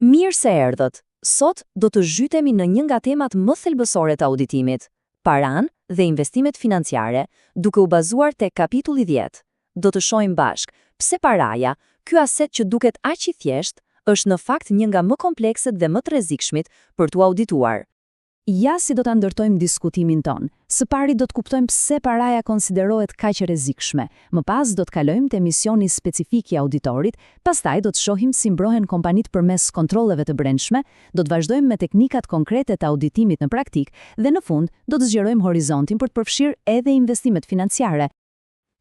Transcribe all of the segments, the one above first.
Mirë se erdhët. Sot do të zhytemi në një nga temat më thelbësore të auditimit, paran dhe investimet financiare, duke u bazuar te kapitulli 10. Do të shohim bashk pse paraja, ky aset që duket aq i thjeshtë, është në fakt një nga më komplekset dhe më të rrezikshmit për tu audituar. Ja si do ta ndërtojmë diskutimin ton. Së pari do të kuptojmë pse paraja konsiderohet kaq e rrezikshme. Më pas do të kalojmë te misioni specifik i auditorit, pastaj do të shohim si mbrohen kompanitë përmes kontrolleve të brendshme, do të vazhdojmë me teknikat konkrete të auditimit në praktik dhe në fund do të zgjerojmë horizontin për të përfshirë edhe investimet financiare.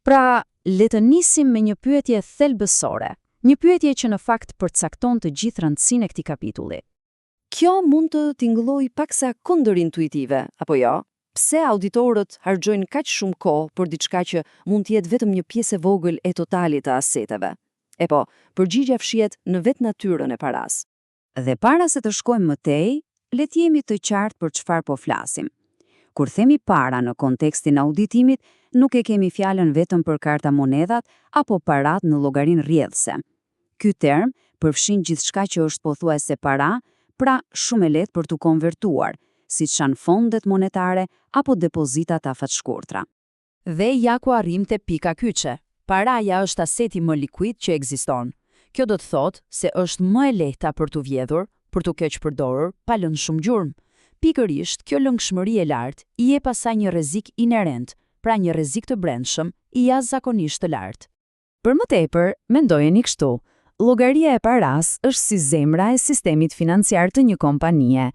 Pra, le të nisim me një pyetje thelbësore. Një pyetje që në fakt përcakton të gjithë rëndësinë e këtij kapitulli. Kjo mund të tingëllojë paksa kundërintuitive, apo jo? Pse auditorët harxojnë kaq shumë kohë për diçka që mund të jetë vetëm një pjesë e vogël e totalit të aseteve? E po, përgjigjja fshihet në vetë natyrën e paras. Dhe para se të shkojmë më tej, le të jemi të qartë për çfarë po flasim. Kur themi para në kontekstin e auditimit, nuk e kemi fjalën vetëm për karta monedhat apo parat në llogarinë rrjedhëse. Ky term përfshin gjithçka që është pothuajse para, pra shumë e lehtë për t'u konvertuar, siç janë fondet monetare apo depozitat afatshkurtra. Dhe ja ku arrim te pika kyçe. Paraja është aseti më likuid që ekziston. Kjo do të thotë se është më e lehta për t'u vjedhur, për t'u keq përdorur, pa lënë shumë gjurmë. Pikërisht, kjo lëngshmëri e lartë i jep asaj një rrezik inerent, pra një rrezik të brendshëm i jashtëzakonisht të lartë. Për më tepër, mendojeni kështu. Llogaria e paras është si zemra e sistemit financiar të një kompanie.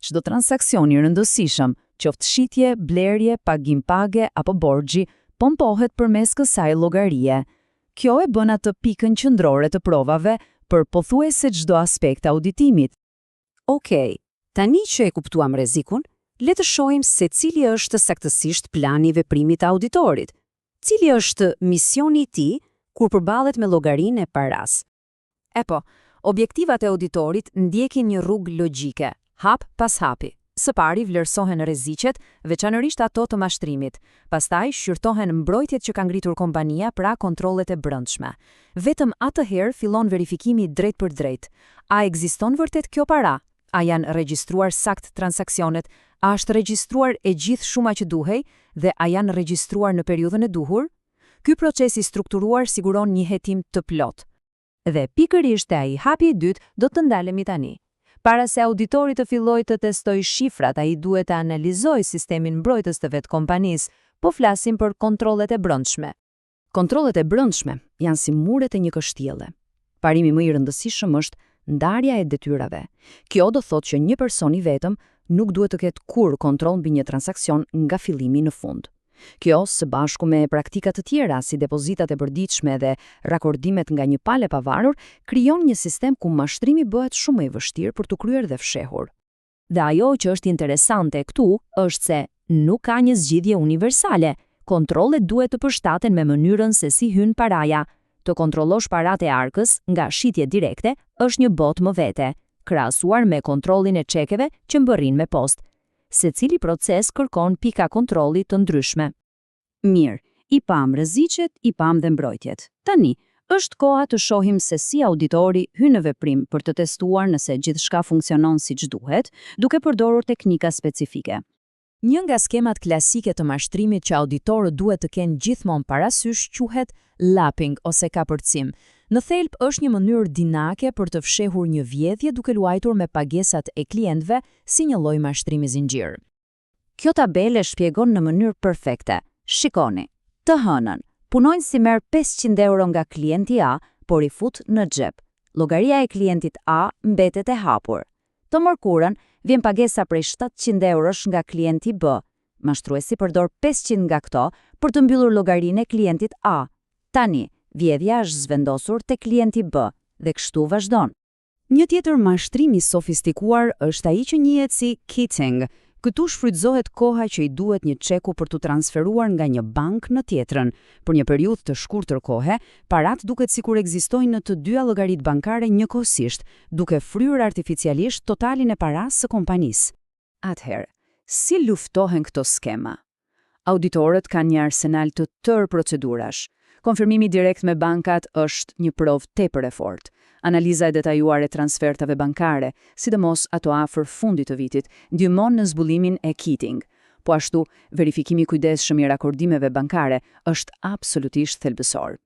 Çdo transaksioni i rëndësishëm, qoftë shitje, blerje, pagim-page apo borxhi, pompohet përmes kësaj llogarie. Kjo e bën atë pikën qendrore të provave për pothuajse çdo aspekt auditimit. Okej, tani që e kuptuam rrezikun, le të shohim se cili është saktësisht plani i veprimit të auditorit. Cili është misioni i tij kur përballet me llogarinë e paras? E po, objektivat e auditorit ndjekin një rrugë logjike, hap pas hapi. Së pari vlerësohen rreziqet, veçanërisht ato të mashtrimit. Pastaj shqyrtohen mbrojtjet që ka ngritur kompania, pra kontrollet e brendshme. Vetëm atëherë fillon verifikimi drejt për drejt. A ekziston vërtet kjo para? A janë regjistruar sakt transaksionet? A është regjistruar e gjithë shuma që duhej dhe a janë regjistruar në periudhën e duhur? Ky proces i strukturuar siguron një hetim të plotë. Dhe pikërisht te ai hapi i dytë do të ndalemi tani. Para se auditori të fillojë të testojë shifrat, ai duhet të analizojë sistemin mbrojtës të vetë kompanisë, po flasim për kontrollet e brendshme. Kontrollet e brendshme janë si muret e një kështjelle. Parimi më i rëndësishëm është ndarja e detyrave. Kjo do thotë që një person i vetëm nuk duhet të ketë kurrë kontroll mbi një transaksion nga fillimi në fund. Kjo, së bashku me praktikat të tjera si depozitat e përditshme dhe rakordimet nga një palë e pavarur, krijon një sistem ku mashtrimi bëhet shumë i vështirë për t'u kryer dhe fshehur. Dhe ajo që është interesante këtu është se nuk ka një zgjidhje universale. Kontrollet duhet të përshtaten me mënyrën se si hyn paraja. Të kontrollosh paratë e arkës nga shitje direkte është një botë më vete, krahasuar me kontrollin e çekeve që mbërrin me postë. Secili proces kërkon pika kontrolli të ndryshme. Mirë, i pam rreziqet, i pam dhe mbrojtjet. Tani, është koha të shohim se si auditori hyn në veprim për të testuar nëse gjithçka funksionon siç duhet, duke përdorur teknika specifike. Një nga skemat klasike të mashtrimit që auditorët duhet të kenë gjithmonë parasysh quhet lapping ose kapërcim. Në thelb është një mënyrë dinake për të fshehur një vjedhje duke luajtur me pagesat e klientëve si një lloj mashtrimi zinxhir. Kjo tabele shpjegon në mënyrë perfekte. Shikoni, të hënën, punonjësi merr 500 euro nga klienti A, por i fut në xhep. Llogaria e klientit A mbetet e hapur. Të mërkurën vjen pagesa prej 700 eurosh nga klienti B. Mashtruesi përdor 500 nga këto për të mbyllur llogarinë e klientit A. Tani, vjedhja është zvendosur te klienti B dhe kështu vazhdon. Një tjetër mashtrim i sofistikuar është ai që njihet si kitting. Këtu shfrytëzohet koha që i duhet një çeku për t'u transferuar nga një bank në tjetrën. Për një periudhë të shkurtër kohe, parat duket sikur ekzistojnë në të dyja llogaritë bankare njëkohësisht, duke fryrë artificialisht totalin e parasë së kompanisë. Atëherë, si luftohen këto skema? Auditorët kanë një arsenal të tërë procedurash. Konfirmimi direkt me bankat është një provë tepër e fortë. Analiza e detajuar e transfertave bankare, sidomos ato afër fundit të vitit, ndihmon në zbulimin e Keating. Po ashtu, verifikimi i kujdesshëm i rakordimeve bankare është absolutisht thelbësor.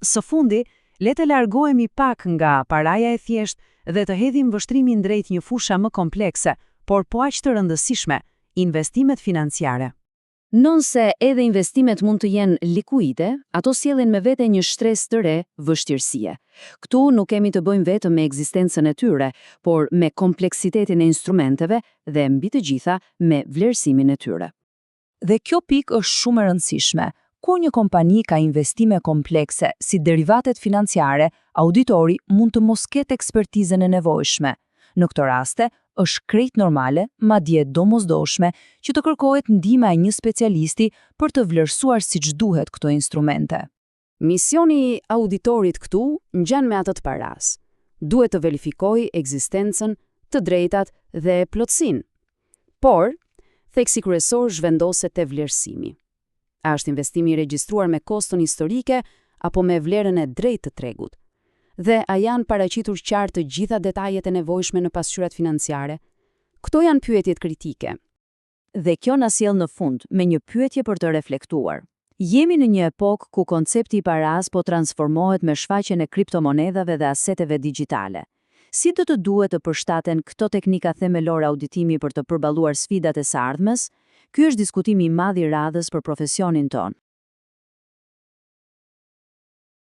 Së fundi, le të largohemi pak nga paraja e thjeshtë dhe të hedhim vështrimin drejt një fusha më komplekse, por po aq të rëndësishme, investimet financiare. Nëse edhe investimet mund të jenë likuide, ato sjellin me vete një shtresë të re, vështirësie. Këtu nuk kemi të bëjmë vetëm me ekzistencën e tyre, por me kompleksitetin e instrumenteve dhe mbi të gjitha me vlerësimin e tyre. Dhe kjo pikë është shumë e rëndësishme. Kur një kompani ka investime komplekse si derivatet financiare, auditori mund të mos ketë ekspertizën e nevojshme. Në këto raste, është krejt normale, madje domosdoshme, që të kërkohet ndihma e një specialisti për të vlerësuar siç duhet këto instrumente. Misioni i auditorit këtu ngjan me atë të paras. Duhet të verifikojë ekzistencën, të drejtat dhe plotësinë. Por, theksi kryesor zhvendoset te vlerësimi. A është investimi i regjistruar me koston historike apo me vlerën e drejtë të tregut? Dhe a janë paraqitur qartë të gjitha detajet e nevojshme në pasqyrat financiare? Këto janë pyetjet kritike. Dhe kjo na sjell në fund me një pyetje për të reflektuar. Jemi në një epokë ku koncepti i paras po transformohet me shfaqjen e kriptomonedhave dhe aseteve digjitale. Si do të duhet të përshtaten këto teknika themelore auditimi për të përballuar sfidat e së ardhmes? Ky është diskutimi i madh i radhës për profesionin ton.